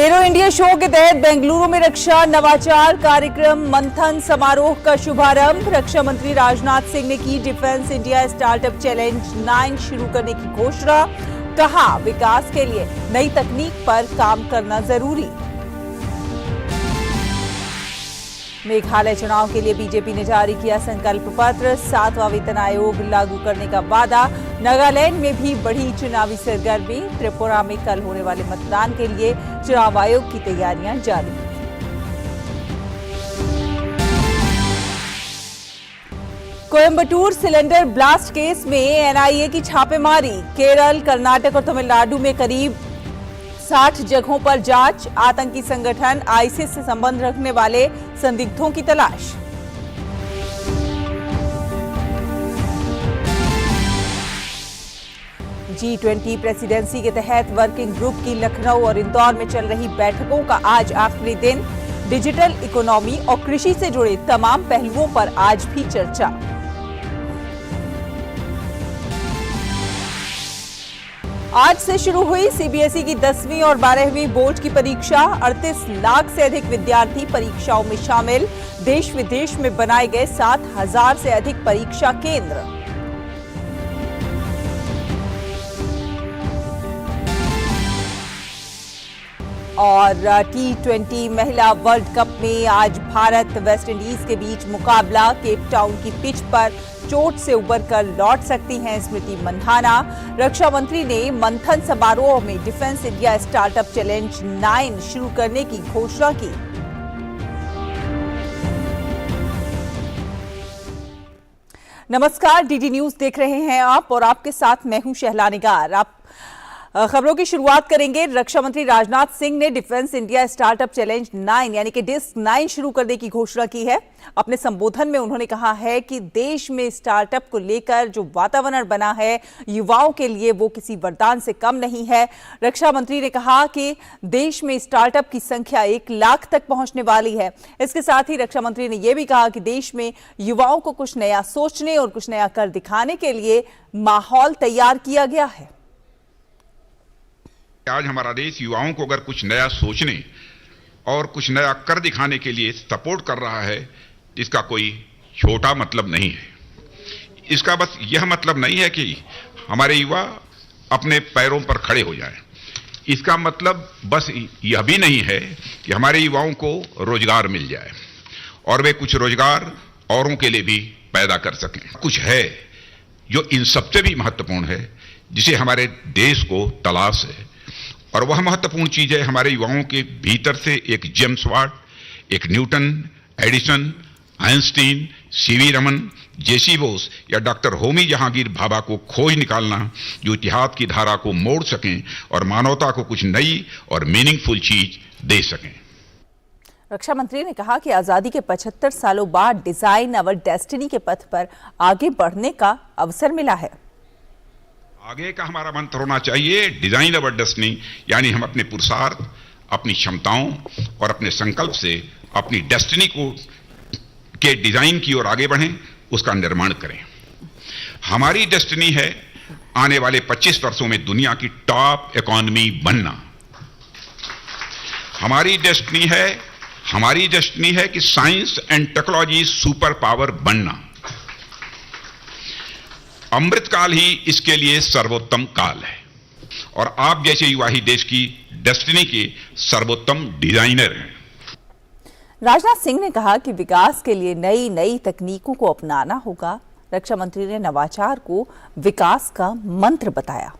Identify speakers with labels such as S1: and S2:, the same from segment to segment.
S1: खेलो India show के तहत बेंगलुरु में रक्षा नवाचार कार्यक्रम मंथन समारोह का शुभारंभ। रक्षा मंत्री राजनाथ सिंह ने की डिफेंस इंडिया स्टार्टअप चैलेंज 9 शुरू करने की घोषणा। कहा, विकास के लिए नई तकनीक पर काम करना जरूरी। मेघालय चुनाव के लिए बीजेपी ने जारी किया संकल्प पत्र। 7वां वेतन आयोग लागू करने का वादा। नागालैंड में भी बढ़ी चुनावी सरगर्मी। त्रिपुरा में कल होने वाले मतदान के लिए चुनाव आयोग की तैयारियां जारी। कोयंबटूर सिलेंडर ब्लास्ट केस में एनआईए की छापेमारी। केरल, कर्नाटक और तमिलनाडु में करीब 60 जगहों पर जांच। आतंकी संगठन आईसिस से संबंध रखने वाले संदिग्धों की तलाश। G20 प्रेसिडेंसी के तहत वर्किंग ग्रुप की लखनऊ और इंदौर में चल रही बैठकों का आज आखिरी दिन। डिजिटल इकोनॉमी और कृषि से जुड़े तमाम पहलुओं पर आज भी चर्चा। आज से शुरू हुई सीबीएसई की 10वीं और 12वीं बोर्ड की परीक्षा। 38 लाख से अधिक विद्यार्थी परीक्षाओं में शामिल। देश विदेश में बनाए गए 7,000 से अधिक परीक्षा केंद्र। और T20 महिला वर्ल्ड कप में आज भारत वेस्ट इंडीज के बीच मुकाबला। केप टाउन की पिच पर चोट से उबर कर लौट सकती हैं स्मृति मंधाना। रक्षा मंत्री ने मंथन समारोह में डिफेंस इंडिया स्टार्टअप चैलेंज 9 शुरू करने की घोषणा की। नमस्कार, डीडी न्यूज देख रहे हैं आप और आपके साथ मैं हूं शहला निगार। आप खबरों की शुरुआत करेंगे। रक्षा मंत्री राजनाथ सिंह ने डिफेंस इंडिया स्टार्टअप चैलेंज 9 यानी कि डिस्क 9 शुरू करने की घोषणा की है। अपने संबोधन में उन्होंने कहा है कि देश में स्टार्टअप को लेकर जो वातावरण बना है युवाओं के लिए वो किसी वरदान से कम नहीं है। रक्षा मंत्री ने कहा कि देश में स्टार्टअप की संख्या 1 लाख तक पहुंचने वाली है। इसके साथ ही रक्षा मंत्री ने यह भी कहा कि देश में युवाओं को कुछ नया सोचने और कुछ नया कर दिखाने के लिए माहौल तैयार किया गया है।
S2: आज हमारा देश युवाओं को अगर कुछ नया सोचने और कुछ नया कर दिखाने के लिए सपोर्ट कर रहा है, इसका कोई छोटा मतलब नहीं है। इसका बस यह मतलब नहीं है कि हमारे युवा अपने पैरों पर खड़े हो जाएं। इसका मतलब बस यह भी नहीं है कि हमारे युवाओं को रोजगार मिल जाए और वे कुछ रोजगार औरों के लिए भी पैदा कर सकें। कुछ है जो इन सबसे भी महत्वपूर्ण है, जिसे हमारे देश को तलाश है, और वह महत्वपूर्ण चीज है हमारे युवाओं के भीतर से एक जेम्स वाट, एक Newton, Edison, Einstein, C V Raman, J C Bose या डॉक्टर होमी जहांगीर भाभा को खोज निकालना, जो इतिहास की धारा को मोड़ सकें और मानवता को कुछ नई और मीनिंगफुल चीज दे सकें।
S1: रक्षा मंत्री ने कहा कि आजादी के 75 सालों बाद डिजाइन अवर डेस्टिनी के पथ पर आगे बढ़ने का अवसर मिला है।
S2: आगे का हमारा मंत्र होना चाहिए डिजाइन अवर डेस्टिनी, यानी हम अपने पुरुषार्थ, अपनी क्षमताओं और अपने संकल्प से अपनी डेस्टिनी को के डिजाइन की ओर आगे बढ़ें, उसका निर्माण करें। हमारी डेस्टिनी है आने वाले 25 वर्षों में दुनिया की टॉप इकोनॉमी बनना। हमारी डेस्टिनी है कि science and technology super power बनना। अमृतकाल ही इसके लिए सर्वोत्तम काल है और आप जैसे युवा ही देश की डेस्टिनी के सर्वोत्तम डिजाइनर हैं।
S1: राजनाथ सिंह ने कहा कि विकास के लिए नई नई तकनीकों को अपनाना होगा। रक्षा मंत्री ने नवाचार को विकास का मंत्र बताया।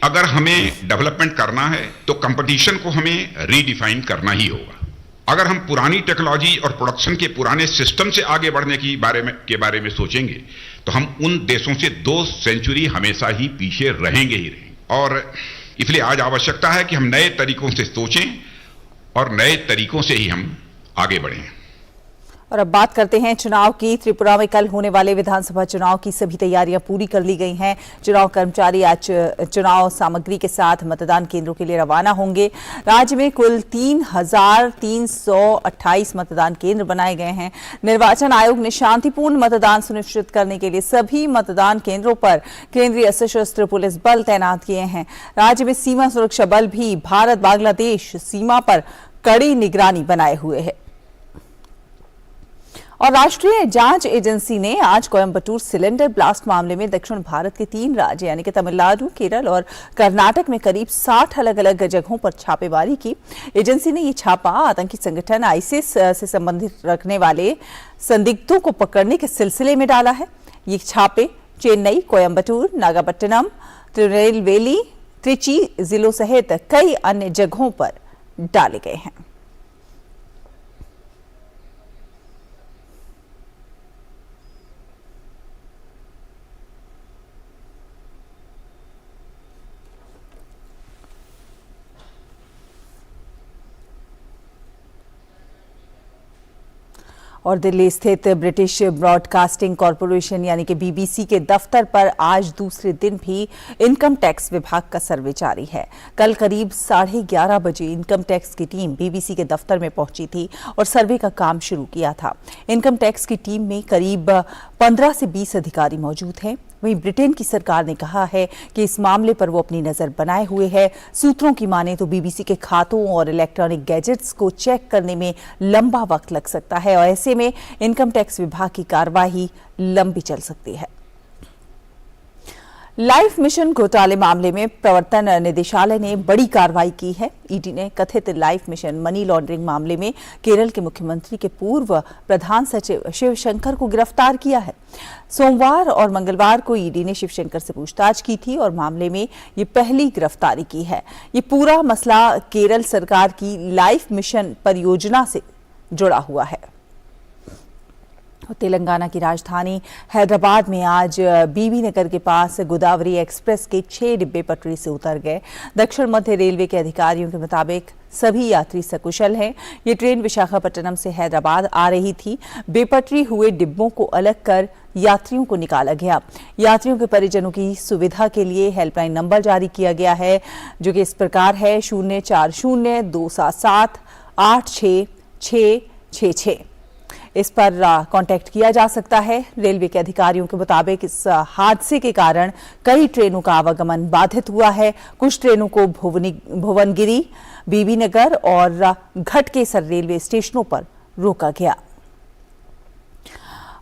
S2: अगर हमें डेवलपमेंट करना है तो कंपटीशन को हमें रीडिफाइन करना ही होगा। अगर हम पुरानी टेक्नोलॉजी और प्रोडक्शन के पुराने सिस्टम से आगे बढ़ने के बारे में सोचेंगे तो हम उन देशों से 2 सेंचुरी हमेशा ही पीछे रहेंगे ही रहेंगे। और इसलिए आज आवश्यकता है कि हम नए तरीकों से सोचें और नए तरीकों से ही हम आगे बढ़ें।
S1: और अब बात करते हैं चुनाव की। त्रिपुरा में कल होने वाले विधानसभा चुनाव की सभी तैयारियां पूरी कर ली गई हैं। चुनाव कर्मचारी आज चुनाव सामग्री के साथ मतदान केंद्रों के लिए रवाना होंगे। राज्य में कुल 3,328 मतदान केंद्र बनाए गए हैं। निर्वाचन आयोग ने शांतिपूर्ण मतदान सुनिश्चित करने के लिए सभी मतदान केंद्रों पर केंद्रीय सशस्त्र पुलिस बल तैनात किए हैं। राज्य में सीमा सुरक्षा बल भी भारत बांग्लादेश सीमा पर कड़ी निगरानी बनाए हुए है। और राष्ट्रीय जांच एजेंसी ने आज कोयंबटूर सिलेंडर ब्लास्ट मामले में दक्षिण भारत के 3 राज्य यानी कि तमिलनाडु, केरल और कर्नाटक में करीब 60 अलग अलग जगहों पर छापेमारी की। एजेंसी ने ये छापा आतंकी संगठन आईसिस से संबंधित रखने वाले संदिग्धों को पकड़ने के सिलसिले में डाला है। ये छापे चेन्नई, कोयंबटूर, नागापट्टिनम, तिरुनेलवेली, त्रिची जिलों सहित कई अन्य जगहों पर डाले गए हैं। और दिल्ली स्थित ब्रिटिश ब्रॉडकास्टिंग कॉरपोरेशन यानी कि बीबीसी के दफ्तर पर आज दूसरे दिन भी इनकम टैक्स विभाग का सर्वे जारी है। कल करीब 11:30 बजे इनकम टैक्स की टीम बीबीसी के दफ्तर में पहुंची थी और सर्वे का काम शुरू किया था। इनकम टैक्स की टीम में करीब 15 से 20 अधिकारी मौजूद हैं। वहीं ब्रिटेन की सरकार ने कहा है कि इस मामले पर वो अपनी नजर बनाए हुए है। सूत्रों की माने तो बीबीसी के खातों और इलेक्ट्रॉनिक गैजेट्स को चेक करने में लंबा वक्त लग सकता है और ऐसे में इनकम टैक्स विभाग की कार्रवाई लंबी चल सकती है। लाइफ मिशन घोटाले मामले में प्रवर्तन निदेशालय ने बड़ी कार्रवाई की है। ईडी ने कथित लाइफ मिशन मनी लॉन्ड्रिंग मामले में केरल के मुख्यमंत्री के पूर्व प्रधान सचिव शिवशंकर को गिरफ्तार किया है। सोमवार और मंगलवार को ईडी ने शिवशंकर से पूछताछ की थी और मामले में ये पहली गिरफ्तारी की है। ये पूरा मसला केरल सरकार की लाइफ मिशन परियोजना से जुड़ा हुआ है। तेलंगाना की राजधानी हैदराबाद में आज बीबी नगर के पास गोदावरी एक्सप्रेस के 6 डिब्बे पटरी से उतर गए। दक्षिण मध्य रेलवे के अधिकारियों के मुताबिक सभी यात्री सकुशल हैं। ये ट्रेन विशाखापट्टनम से हैदराबाद आ रही थी। बेपटरी हुए डिब्बों को अलग कर यात्रियों को निकाला गया। यात्रियों के परिजनों की सुविधा के लिए हेल्पलाइन नंबर जारी किया गया है, जो कि इस प्रकार है 040-277-86666। इस पर कांटेक्ट किया जा सकता है। रेलवे के अधिकारियों के मुताबिक इस हादसे के कारण कई ट्रेनों का आवागमन बाधित हुआ है। कुछ ट्रेनों को भुवनगिरी, बीबी नगर और घटकेसर रेलवे स्टेशनों पर रोका गया।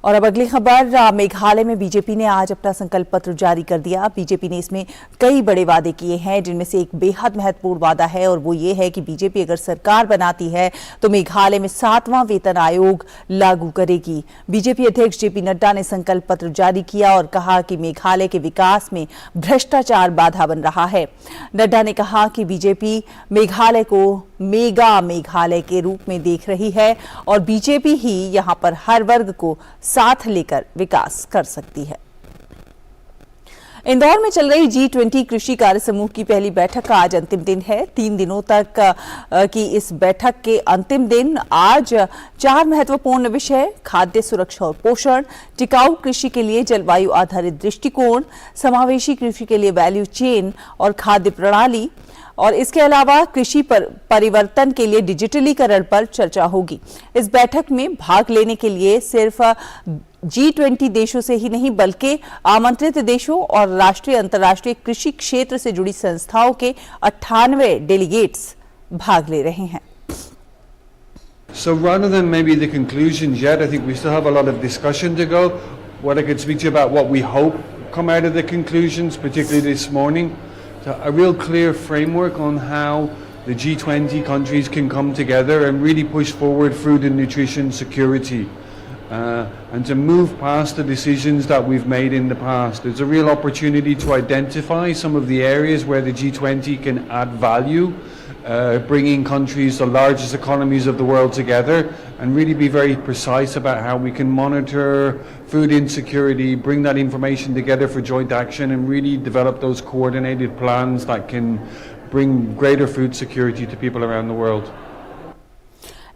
S1: और अब अगली खबर, मेघालय में बीजेपी ने आज अपना संकल्प पत्र जारी कर दिया। बीजेपी ने इसमें कई बड़े वादे किए हैं, जिनमें से एक बेहद महत्वपूर्ण वादा है और वो ये है कि बीजेपी अगर सरकार बनाती है तो मेघालय में 7वां वेतन आयोग लागू करेगी। बीजेपी अध्यक्ष जेपी नड्डा ने संकल्प पत्र जारी किया और कहा कि मेघालय के विकास में भ्रष्टाचार बाधा बन रहा है। नड्डा ने कहा कि बीजेपी मेघालय को मेगा मेघालय के रूप में देख रही है और बीजेपी ही यहां पर हर वर्ग को साथ लेकर विकास कर सकती है। इंदौर में चल रही G20 कृषि कार्य समूह की पहली बैठक का आज अंतिम दिन है। 3 दिनों तक की इस बैठक के अंतिम दिन आज 4 महत्वपूर्ण विषय, खाद्य सुरक्षा और पोषण, टिकाऊ कृषि के लिए जलवायु आधारित दृष्टिकोण, समावेशी कृषि के लिए वैल्यू चेन और खाद्य प्रणाली, और इसके अलावा कृषि पर परिवर्तन के लिए डिजिटलीकरण पर चर्चा होगी। इस बैठक में भाग लेने के लिए सिर्फ G20 देशों से ही नहीं बल्कि आमंत्रित देशों और राष्ट्रीय अंतर्राष्ट्रीय कृषि क्षेत्र से जुड़ी संस्थाओं के 98 डेलीगेट्स भाग ले रहे हैं।
S3: So rather than maybe the conclusions yet, I think we still have a lot of discussion to go. What I could speak to you about what we hope come out of the conclusions, particularly this morning. So a real clear framework on how the G20 countries can come together and really push forward food and nutrition security and to move past the decisions that we've made in the past. There's a real opportunity to identify some of the areas where the G20 can add value, bringing countries, the largest economies of the world together, and really be very precise about how we can monitor food insecurity, bring that information together for joint action, and really develop those coordinated plans that can bring greater food security to people around the world.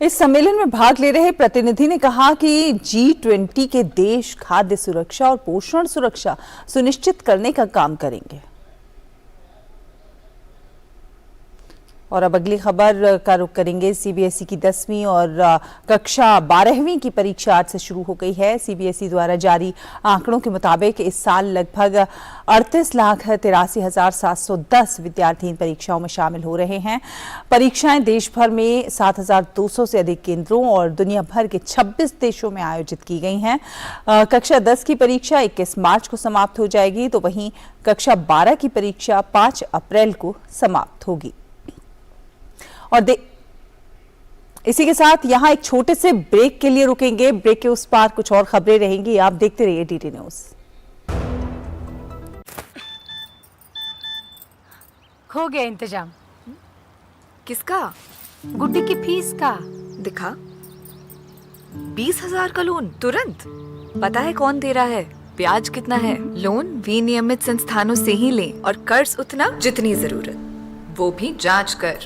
S1: इस सम्मेलन में भाग ले रहे प्रतिनिधि ने कहा कि G20 के देश खाद्य सुरक्षा और पोषण सुरक्षा सुनिश्चित करने का काम करेंगे। और अब अगली खबर का रुख करेंगे। सीबीएसई की 10वीं और कक्षा 12वीं की परीक्षा आज से शुरू हो गई है। सीबीएसई द्वारा जारी आंकड़ों के मुताबिक इस साल लगभग 38,83,710 विद्यार्थी इन परीक्षाओं में शामिल हो रहे हैं। परीक्षाएं देश भर में 7,200 से अधिक केंद्रों और दुनिया भर के 26 देशों में आयोजित की गई हैं। कक्षा 10 की परीक्षा 21 मार्च को समाप्त हो जाएगी, तो वहीं कक्षा 12 की परीक्षा 5 अप्रैल को समाप्त होगी। और इसी के साथ यहां एक छोटे से ब्रेक के लिए रुकेंगे। ब्रेक के उस पार कुछ और खबरें रहेंगी। आप देखते रहिए डीडी न्यूज।
S4: हो गया इंतजाम।
S5: किसका?
S4: गुड्डी की फीस का।
S5: दिखा। 20,000 का लोन तुरंत। पता है कौन दे रहा है, ब्याज कितना है? लोन विनियमित संस्थानों से ही लें और कर्ज उतना जितनी जरूरत, वो भी जांच कर।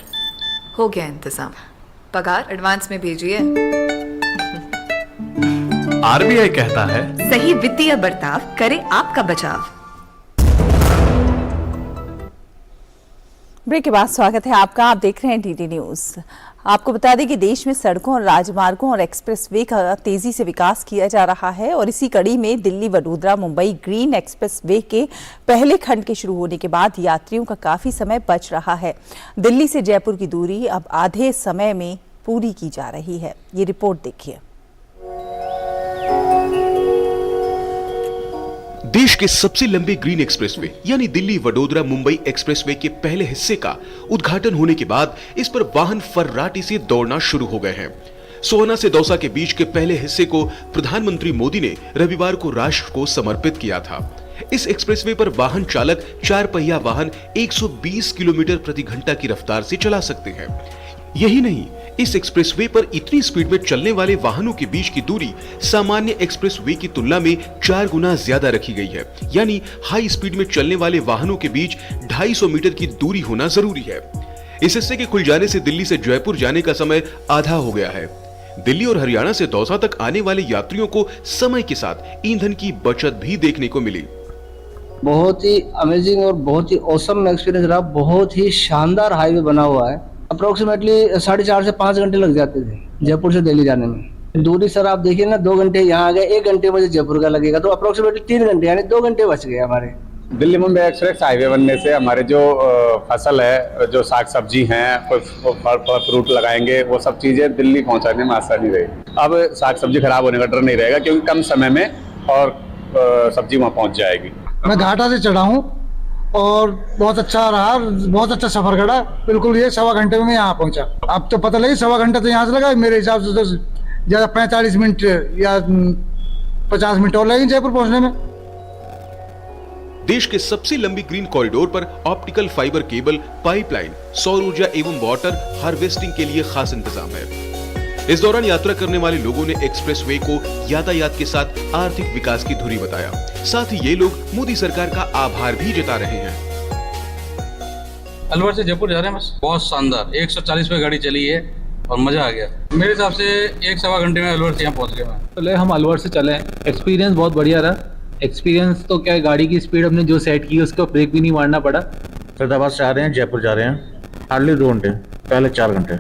S5: हो गया इंतजाम। पगार एडवांस में भेजिए।
S6: आरबीआई कहता है,
S5: सही वित्तीय बर्ताव करे आपका बचाव।
S1: ब्रेक के बाद स्वागत है आपका। आप देख रहे हैं डीडी न्यूज। आपको बता दें कि देश में सड़कों और राजमार्गों और एक्सप्रेसवे का तेजी से विकास किया जा रहा है और इसी कड़ी में दिल्ली वडोदरा मुंबई ग्रीन एक्सप्रेसवे के पहले खंड के शुरू होने के बाद यात्रियों का काफी समय बच रहा है। दिल्ली से जयपुर की दूरी अब आधे समय में पूरी की जा रही है। ये रिपोर्ट देखिए।
S7: देश के सबसे लंबे ग्रीन एक्सप्रेसवे यानी दिल्ली वडोदरा मुंबई एक्सप्रेसवे के पहले हिस्से का उद्घाटन होने के बाद इस पर वाहन फर्राटे से दौड़ना शुरू हो गए हैं। सोहना से दौसा के बीच के पहले हिस्से को प्रधानमंत्री मोदी ने रविवार को राष्ट्र को समर्पित किया था। इस एक्सप्रेसवे पर वाहन चालक 4 पहिया वाहन 120 किलोमीटर प्रति घंटा की रफ्तार से चला सकते हैं। यही नहीं, इस एक्सप्रेसवे पर इतनी स्पीड में चलने वाले वाहनों के बीच की दूरी सामान्य एक्सप्रेसवे की तुलना में 4 गुना ज्यादा रखी गई है। यानी हाई स्पीड में चलने वाले वाहनों के बीच 250 मीटर की दूरी होना जरूरी है। इस हिस्से के खुल जाने से दिल्ली से जयपुर जाने का समय आधा हो गया है। दिल्ली और हरियाणा से दौसा तक आने वाले यात्रियों को समय के साथ ईंधन की बचत भी देखने को मिली।
S8: बहुत ही अमेजिंग और बहुत ही औसम एक्सपीरियंस रहा। बहुत ही शानदार हाईवे बना हुआ है। अप्रोक्सीमेटली 4.5 से 5 घंटे लग जाते थे जयपुर से दिल्ली जाने में। दूरी सर आप देखिए ना, 2 घंटे यहाँ आ गए, 1 घंटे मुझे जयपुर का लगेगा, तो अप्रोक्सीमेटली 3 घंटे यानी 2 घंटे बच गए हमारे।
S9: दिल्ली मुंबई एक्सप्रेस हाईवे बनने से हमारे जो फसल है, जो साग सब्जी हैं, कोई फल फ्रूट लगाएंगे, वो सब चीजें दिल्ली पहुंचाने में आसानी रहेगी। अब साग सब्जी खराब होने का डर नहीं रहेगा क्योंकि कम समय में और सब्जी वहाँ पहुँच जाएगी।
S10: मैं घाटा से चढ़ा हूँ और बहुत अच्छा रहा, बहुत अच्छा सफर करा। बिल्कुल ये 1.25 घंटे में मैं यहाँ पहुँचा। अब तो पता लगी 1.25 घंटा तो यहाँ से लगा, मेरे हिसाब से तो ज्यादा 45 मिनट या 50 मिनट और लगेंगे जयपुर पहुँचने में।
S7: देश के सबसे लंबी ग्रीन कॉरिडोर पर ऑप्टिकल फाइबर केबल, पाइपलाइन, सौर ऊर्जा एवं वाटर हार्वेस्टिंग के लिए खास इंतजाम है। इस दौरान यात्रा करने वाले लोगों ने एक्सप्रेसवे को यातायात के साथ आर्थिक विकास की धुरी बताया। साथ ही ये लोग मोदी सरकार का आभार भी जता रहे हैं।
S11: अलवर से जयपुर जा रहे हैं बस। बहुत शानदार, 140 पे गाड़ी चली है और मजा आ गया। मेरे हिसाब से 1-1.25 घंटे में अलवर से यहाँ पहुँच गए मैं।
S12: पहले हम अलवर से चले, एक्सपीरियंस बहुत बढ़िया रहा। एक्सपीरियंस तो क्या है, गाड़ी की स्पीड हमने जो सेट की उसको ब्रेक भी नहीं मारना पड़ा।
S6: फरीदाबाद से आ रहे हैं, जयपुर जा रहे हैं, हार्डली 2 घंटे, पहले 4 घंटे।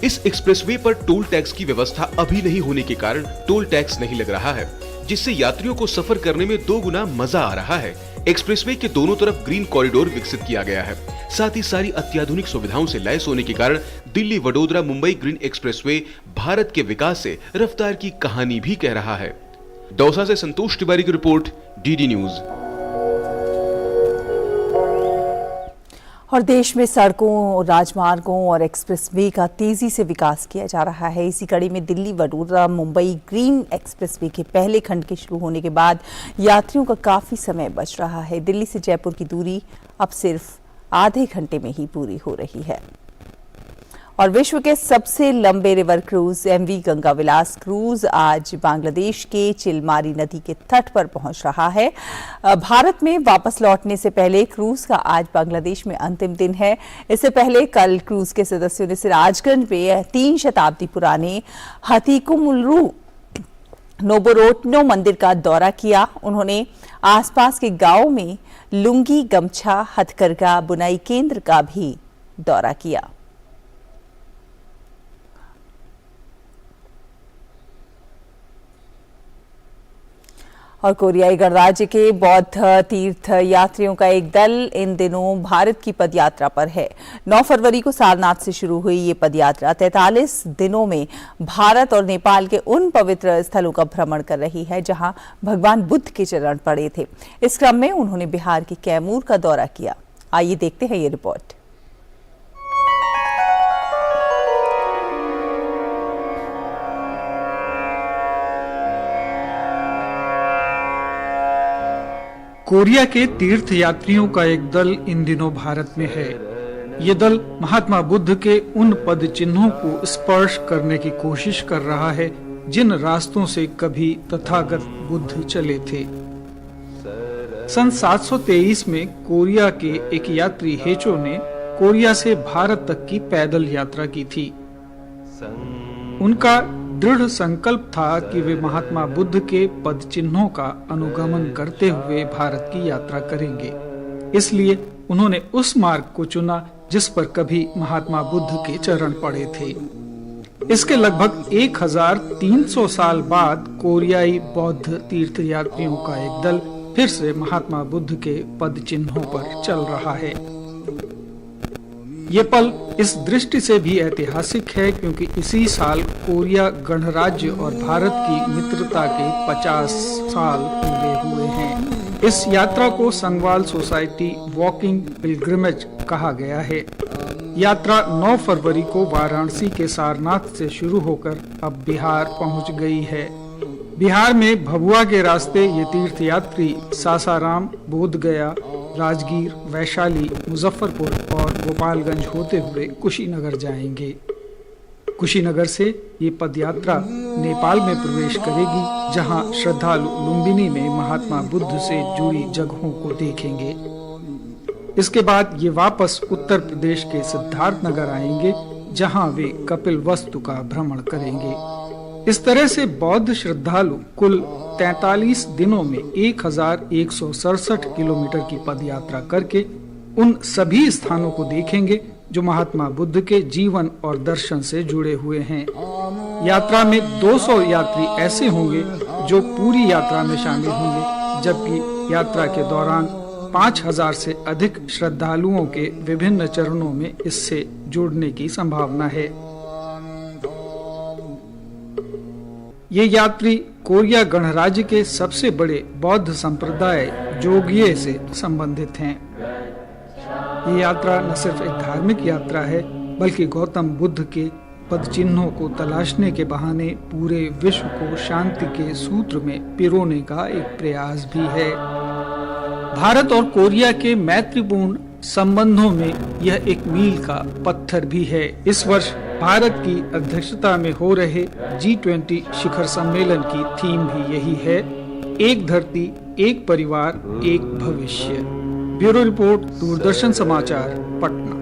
S7: इस एक्सप्रेसवे पर टोल टैक्स की व्यवस्था अभी नहीं होने के कारण टोल टैक्स नहीं लग रहा है, जिससे यात्रियों को सफर करने में 2 गुना मजा आ रहा है। एक्सप्रेसवे के दोनों तरफ ग्रीन कॉरिडोर विकसित किया गया है। साथ ही सारी अत्याधुनिक सुविधाओं से लैस होने के कारण दिल्ली वडोदरा मुंबई ग्रीन एक्सप्रेसवे भारत के विकास से रफ्तार की कहानी भी कह रहा है। दौसा से संतोष तिवारी की रिपोर्ट, डीडी न्यूज।
S1: और देश में सड़कों, राजमार्गों और एक्सप्रेसवे का तेजी से विकास किया जा रहा है। इसी कड़ी में दिल्ली वडोदरा मुंबई ग्रीन एक्सप्रेसवे के पहले खंड के शुरू होने के बाद यात्रियों का काफी समय बच रहा है। दिल्ली से जयपुर की दूरी अब सिर्फ आधे घंटे में ही पूरी हो रही है। और विश्व के सबसे लंबे रिवर क्रूज एमवी गंगा विलास क्रूज आज बांग्लादेश के चिलमारी नदी के तट पर पहुंच रहा है। भारत में वापस लौटने से पहले क्रूज का आज बांग्लादेश में अंतिम दिन है। इससे पहले कल क्रूज के सदस्यों ने सिराजगंज में 3 शताब्दी पुराने हतीकुमुलरू नोबोरोटनो मंदिर का दौरा किया। उन्होंने आसपास के गांवों में लुंगी, गमछा, हथकरघा बुनाई केंद्र का भी दौरा किया। और कोरियाई गणराज्य के बौद्ध तीर्थ यात्रियों का एक दल इन दिनों भारत की पदयात्रा पर है। 9 फरवरी को सारनाथ से शुरू हुई ये पदयात्रा 43 दिनों में भारत और नेपाल के उन पवित्र स्थलों का भ्रमण कर रही है जहां भगवान बुद्ध के चरण पड़े थे। इस क्रम में उन्होंने बिहार के कैमूर का दौरा किया। आइए देखते हैं ये रिपोर्ट।
S13: कोरिया के तीर्थ यात्रियों का एक दल इन दिनों भारत में है। ये दल महात्मा बुद्ध के उन पद चिन्हों को स्पर्श करने की कोशिश कर रहा है जिन रास्तों से कभी तथागत बुद्ध चले थे। सन 723 में कोरिया के एक यात्री हेचो ने कोरिया से भारत तक की पैदल यात्रा की थी। उनका दृढ़ संकल्प था कि वे महात्मा बुद्ध के पद चिन्हों का अनुगमन करते हुए भारत की यात्रा करेंगे। इसलिए उन्होंने उस मार्ग को चुना जिस पर कभी महात्मा बुद्ध के चरण पड़े थे। इसके लगभग 1300 साल बाद कोरियाई बौद्ध तीर्थ यात्रियों का एक दल फिर से महात्मा बुद्ध के पद चिन्हों पर चल रहा है। ये पल इस दृष्टि से भी ऐतिहासिक है क्योंकि इसी साल कोरिया गणराज्य और भारत की मित्रता के 50 साल पूरे हुए हैं। इस यात्रा को संगवाल सोसाइटी वॉकिंग पिलग्रिमेज कहा गया है। यात्रा 9 फरवरी को वाराणसी के सारनाथ से शुरू होकर अब बिहार पहुंच गई है। बिहार में भभुआ के रास्ते ये तीर्थ यात्री सासाराम, बोधगया, राजगीर, वैशाली, मुजफ्फरपुर और गोपालगंज होते हुए कुशीनगर जाएंगे। कुशीनगर से ये पदयात्रा नेपाल में प्रवेश करेगी जहां श्रद्धालु लुम्बिनी में महात्मा बुद्ध से जुड़ी जगहों को देखेंगे। इसके बाद ये वापस उत्तर प्रदेश के सिद्धार्थनगर आएंगे जहां वे कपिलवस्तु का भ्रमण करेंगे। इस तरह से बौद्ध श्रद्धालु कुल 43 दिनों में 1167 किलोमीटर की पदयात्रा करके उन सभी स्थानों को देखेंगे जो महात्मा बुद्ध के जीवन और दर्शन से जुड़े हुए हैं। यात्रा में 200 यात्री ऐसे होंगे जो पूरी यात्रा में शामिल होंगे, जबकि यात्रा के दौरान 5000 से अधिक श्रद्धालुओं के विभिन्न चरणों में इससे जुड़ने की संभावना है। ये यात्री कोरिया गणराज्य के सबसे बड़े बौद्ध संप्रदाय जोगये से संबंधित हैं। ये यात्रा न सिर्फ एक धार्मिक यात्रा है बल्कि गौतम बुद्ध के पद चिन्हों को तलाशने के बहाने पूरे विश्व को शांति के सूत्र में पिरोने का एक प्रयास भी है। भारत और कोरिया के मैत्रीपूर्ण संबंधों में यह एक मील का पत्थर भी है। इस वर्ष भारत की अध्यक्षता में हो रहे G20 शिखर सम्मेलन की थीम भी यही है, एक धरती, एक परिवार, एक भविष्य। ब्यूरो रिपोर्ट, दूरदर्शन समाचार, पटना।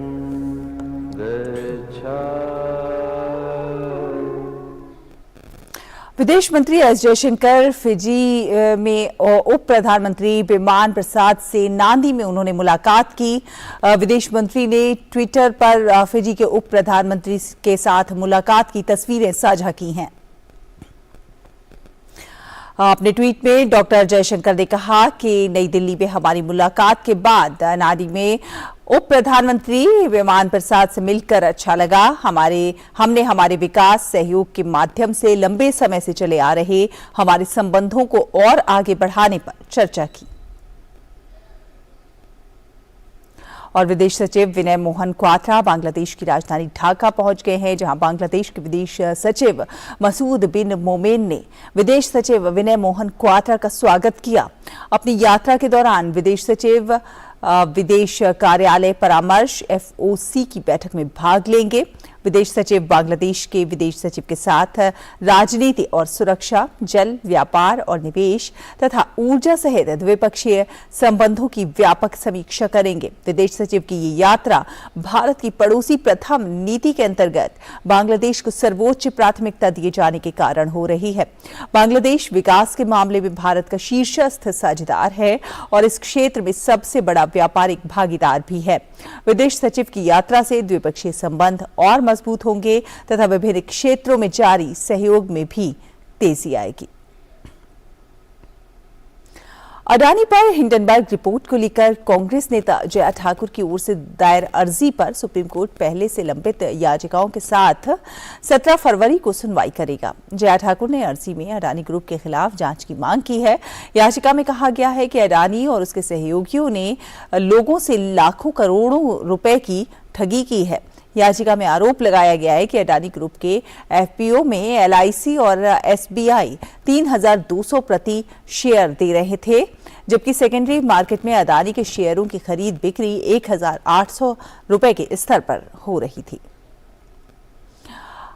S1: विदेश मंत्री एस जयशंकर फिजी में उप प्रधानमंत्री बिमान प्रसाद से नांदी में उन्होंने मुलाकात की। विदेश मंत्री ने ट्विटर पर फिजी के उप प्रधानमंत्री के साथ मुलाकात की तस्वीरें साझा की हैं। अपने ट्वीट में डॉक्टर जयशंकर ने कहा कि नई दिल्ली में हमारी मुलाकात के बाद नांदी में उप प्रधानमंत्री बिमान प्रसाद से मिलकर अच्छा लगा। हमने हमारे विकास सहयोग के माध्यम से लंबे समय से चले आ रहे हमारे संबंधों को और आगे बढ़ाने पर चर्चा की। और विदेश सचिव विनय मोहन क्वात्रा बांग्लादेश की राजधानी ढाका पहुंच गए हैं, जहां बांग्लादेश के विदेश सचिव मसूद बिन मोमेन ने विदेश सचिव विनय मोहन क्वात्रा का स्वागत किया। अपनी यात्रा के दौरान विदेश सचिव विदेश कार्यालय परामर्श FOC की बैठक में भाग लेंगे। विदेश सचिव बांग्लादेश के विदेश सचिव के साथ राजनीति और सुरक्षा, जल, व्यापार और निवेश तथा ऊर्जा सहित द्विपक्षीय संबंधों की व्यापक समीक्षा करेंगे। विदेश सचिव की ये यात्रा भारत की पड़ोसी प्रथम नीति के अंतर्गत बांग्लादेश को सर्वोच्च प्राथमिकता दिए जाने के कारण हो रही है। बांग्लादेश विकास के मामले में भारत का शीर्षस्थ साझेदार है और इस क्षेत्र में सबसे बड़ा व्यापारिक भागीदार भी है। विदेश सचिव की यात्रा से द्विपक्षीय संबंध और मजबूत होंगे तथा विभिन्न क्षेत्रों में जारी सहयोग में भी तेजी आएगी। अडानी पर हिंडनबर्ग रिपोर्ट को लेकर कांग्रेस नेता जया ठाकुर की ओर से दायर अर्जी पर सुप्रीम कोर्ट पहले से लंबित याचिकाओं के साथ 17 फरवरी को सुनवाई करेगा। जया ठाकुर ने अर्जी में अडानी ग्रुप के खिलाफ जांच की मांग की है। याचिका में कहा गया है कि अडानी और उसके सहयोगियों ने लोगों से लाखों करोड़ों रुपए की ठगी की है। याचिका में आरोप लगाया गया है कि अडानी ग्रुप के एफपीओ में LIC और SBI 3,200 प्रति शेयर दे रहे थे, जबकि सेकेंडरी मार्केट में अडानी के शेयरों की खरीद बिक्री 1,800 रुपए के स्तर पर हो रही थी।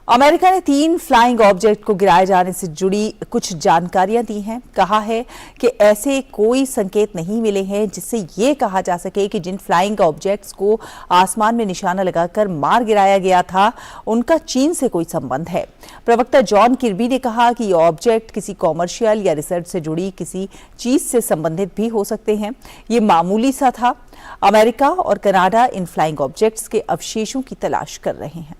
S1: अमेरिका ने 3 फ्लाइंग ऑब्जेक्ट को गिराए जाने से जुड़ी कुछ जानकारियां दी हैं। कहा है कि ऐसे कोई संकेत नहीं मिले हैं जिससे ये कहा जा सके कि जिन फ्लाइंग ऑब्जेक्ट्स को आसमान में निशाना लगाकर मार गिराया गया था उनका चीन से कोई संबंध है। प्रवक्ता जॉन किर्बी ने कहा कि ये ऑब्जेक्ट किसी कॉमर्शियल या रिसर्च से जुड़ी किसी चीज से संबंधित भी हो सकते हैं। ये मामूली सा था। अमेरिका और कनाडा इन फ्लाइंग ऑब्जेक्ट्स के अवशेषों की तलाश कर रहे हैं।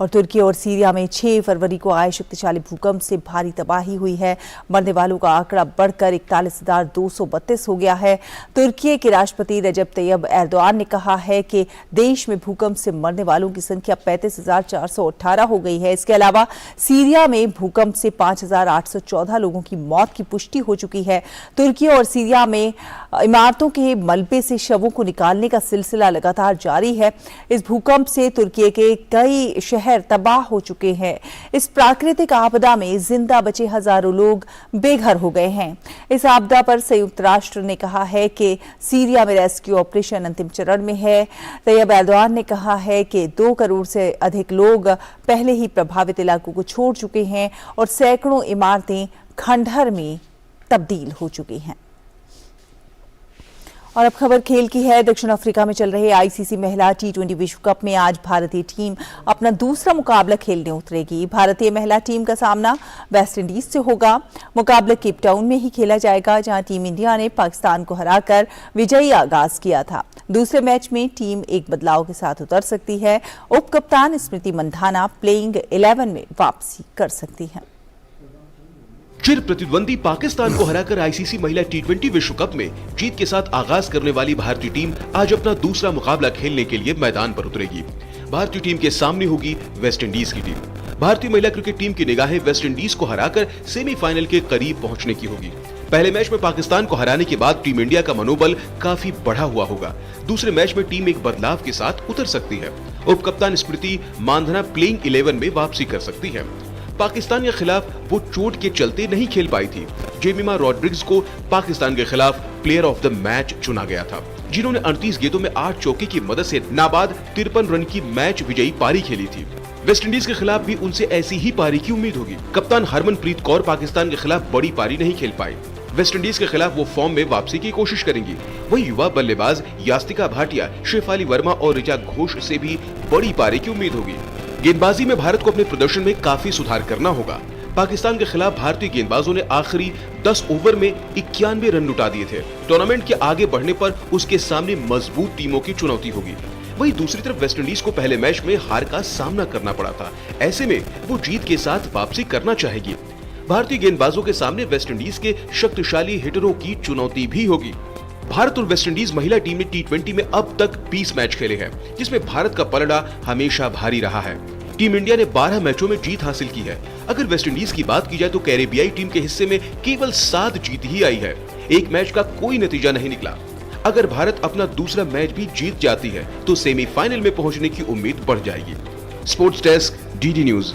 S1: और तुर्की और सीरिया में 6 फरवरी को आए शक्तिशाली भूकंप से भारी तबाही हुई है। मरने वालों का आंकड़ा बढ़कर 41,232 हो गया है। तुर्की के राष्ट्रपति रजब तैयब एर्दोआन ने कहा है कि देश में भूकंप से मरने वालों की संख्या 35,418 हो गई है। इसके अलावा सीरिया में भूकंप से 5,814 लोगों की मौत की पुष्टि हो चुकी है। तुर्की और सीरिया में इमारतों के मलबे से शवों को निकालने का सिलसिला लगातार जारी है। इस भूकंप से तुर्की के कई शहर तबाह हो चुके हैं। इस प्राकृतिक आपदा में जिंदा बचे हजारों लोग बेघर हो गए हैं। इस आपदा पर संयुक्त राष्ट्र ने कहा है कि सीरिया में रेस्क्यू ऑपरेशन अंतिम चरण में है। तैयब एर्दोआन ने कहा है कि 2 करोड़ से अधिक लोग पहले ही प्रभावित इलाकों को छोड़ चुके हैं और सैकड़ों इमारतें खंडहर में तब्दील हो चुकी हैं। और अब खबर खेल की है। दक्षिण अफ्रीका में चल रहे ICC महिला T20 विश्व कप में आज भारतीय टीम अपना दूसरा मुकाबला खेलने उतरेगी। भारतीय महिला टीम का सामना वेस्ट इंडीज से होगा। मुकाबला केप टाउन में ही खेला जाएगा, जहां टीम इंडिया ने पाकिस्तान को हराकर विजयी आगाज किया था। दूसरे मैच में टीम एक बदलाव के साथ उतर सकती है। उप कप्तान स्मृति मंधाना प्लेइंग 11 में वापसी कर सकती है।
S7: चिर प्रतिद्वंदी पाकिस्तान को हराकर ICC महिला T20 विश्व कप में जीत के साथ आगाज करने वाली भारतीय टीम आज अपना दूसरा मुकाबला खेलने के लिए मैदान पर उतरेगी। भारतीय टीम के सामने होगी वेस्ट इंडीज की टीम। भारतीय महिला क्रिकेट टीम की निगाहें वेस्ट इंडीज को हराकर सेमीफाइनल के करीब पहुंचने की होगी। पहले मैच में पाकिस्तान को हराने के बाद टीम इंडिया का मनोबल काफी बढ़ा हुआ होगा। दूसरे मैच में टीम एक बदलाव के साथ उतर सकती है। उप कप्तान स्मृति मांधाना प्लेइंग 11 में वापसी कर सकती है। पाकिस्तान के खिलाफ वो चोट के चलते नहीं खेल पाई थी। जेमिमा रॉड्रिग्स को पाकिस्तान के खिलाफ प्लेयर ऑफ द मैच चुना गया था, जिन्होंने 38 गेंदों में 8 चौके की मदद से नाबाद 53 रन की मैच विजयी पारी खेली थी। वेस्ट इंडीज के खिलाफ भी उनसे ऐसी ही पारी की उम्मीद होगी। कप्तान हरमनप्रीत कौर पाकिस्तान के खिलाफ बड़ी पारी नहीं खेल पाई। वेस्ट इंडीज के खिलाफ वो फॉर्म में वापसी की कोशिश करेंगी। वही युवा बल्लेबाज यास्तिका भाटिया, शेफाली वर्मा और ऋचा घोष से भी बड़ी पारी की उम्मीद होगी। गेंदबाजी में भारत को अपने प्रदर्शन में काफी सुधार करना होगा। पाकिस्तान के खिलाफ भारतीय गेंदबाजों ने आखिरी 10 ओवर में 91 रन लुटा दिए थे। टूर्नामेंट के आगे बढ़ने पर उसके सामने मजबूत टीमों की चुनौती होगी। वही दूसरी तरफ वेस्ट इंडीज को पहले मैच में हार का सामना करना पड़ा था। ऐसे में वो जीत के साथ वापसी करना चाहेगी। भारतीय गेंदबाजों के सामने वेस्ट इंडीज के शक्तिशाली हिटरों की चुनौती भी होगी। भारत और वेस्ट इंडीज महिला टीम ने T20 में अब तक 20 मैच खेले हैं, जिसमें भारत का पलड़ा हमेशा भारी रहा है। टीम इंडिया ने 12 मैचों में जीत हासिल की है। अगर वेस्ट इंडीज की बात की जाए तो कैरेबियाई टीम के हिस्से में केवल 7 जीत ही आई है। एक मैच का कोई नतीजा नहीं निकला। अगर भारत अपना दूसरा मैच भी जीत जाती है तो सेमीफाइनल में पहुंचने की उम्मीद बढ़ जाएगी। Sports desk, DD news.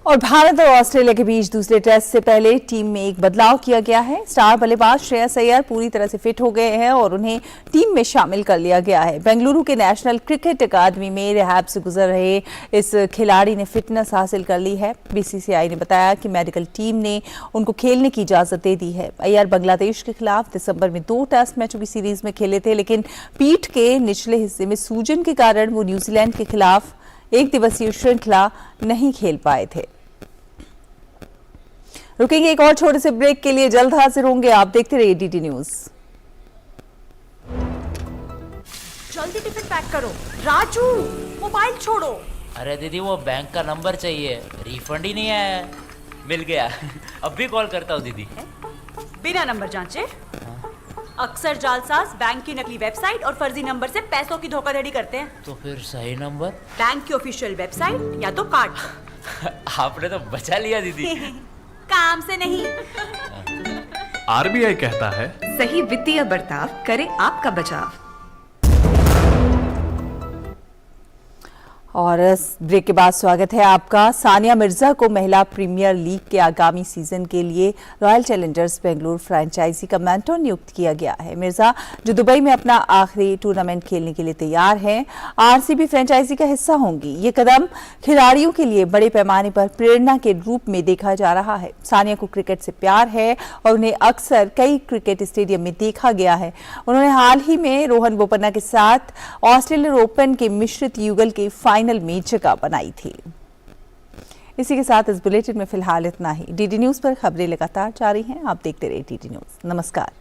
S1: और भारत और ऑस्ट्रेलिया के बीच दूसरे टेस्ट से पहले टीम में एक बदलाव किया गया है। स्टार बल्लेबाज श्रेयस अय्यर पूरी तरह से फिट हो गए हैं और उन्हें टीम में शामिल कर लिया गया है। बेंगलुरु के नेशनल क्रिकेट अकादमी में रिहैब से गुजर रहे इस खिलाड़ी ने फिटनेस हासिल कर ली है। बीसीसीआई ने बताया कि मेडिकल टीम ने उनको खेलने की इजाजत दे दी है। अय्यर बांग्लादेश के खिलाफ दिसंबर में 2 टेस्ट मैचों की सीरीज में खेले थे, लेकिन पीठ के निचले हिस्से में सूजन के कारण वो न्यूजीलैंड के खिलाफ एक दिवसीय श्रृंखला नहीं खेल पाए थे। रुकेंगे एक और छोटे से ब्रेक के लिए, जल्द हाजिर होंगे। आप देखते रहिए डीडी न्यूज।
S14: जल्दी टिफिन पैक करो। राजू मोबाइल छोड़ो।
S15: अरे दीदी वो बैंक का नंबर चाहिए, रिफंड ही नहीं आया है। मिल गया अब भी कॉल करता हूँ दीदी।
S14: बिना नंबर जांचे अक्सर जालसाज बैंक की नकली वेबसाइट और फर्जी नंबर से पैसों की धोखाधड़ी करते हैं।
S15: तो फिर सही नंबर?
S14: बैंक की ऑफिशियल वेबसाइट या तो कार्ड।
S15: आपने तो बचा लिया दीदी।
S14: काम से नहीं।
S16: आरबीआई कहता है
S5: सही वित्तीय बर्ताव करे आपका बचाव।
S1: और ब्रेक के बाद स्वागत है आपका। सानिया मिर्जा को महिला प्रीमियर लीग के आगामी सीजन के लिए रॉयल चैलेंजर्स बेंगलुरु फ्रेंचाइजी का मेंटर नियुक्त किया गया है। मिर्जा जो दुबई में अपना आखिरी टूर्नामेंट खेलने के लिए तैयार हैं, आरसीबी फ्रेंचाइजी का हिस्सा होंगी। ये कदम खिलाड़ियों के लिए बड़े पैमाने पर प्रेरणा के रूप में देखा जा रहा है। सानिया को क्रिकेट से प्यार है और उन्हें अक्सर कई क्रिकेट स्टेडियम में देखा गया है। उन्होंने हाल ही में रोहन बोपन्ना के साथ ऑस्ट्रेलियन ओपन के मिश्रित युगल के फाइनल में जगह बनाई थी। इसी के साथ इस बुलेटिन में फिलहाल इतना ही। डीडी न्यूज पर खबरें लगातार जारी हैं। आप देखते रहिए डीडी न्यूज। नमस्कार।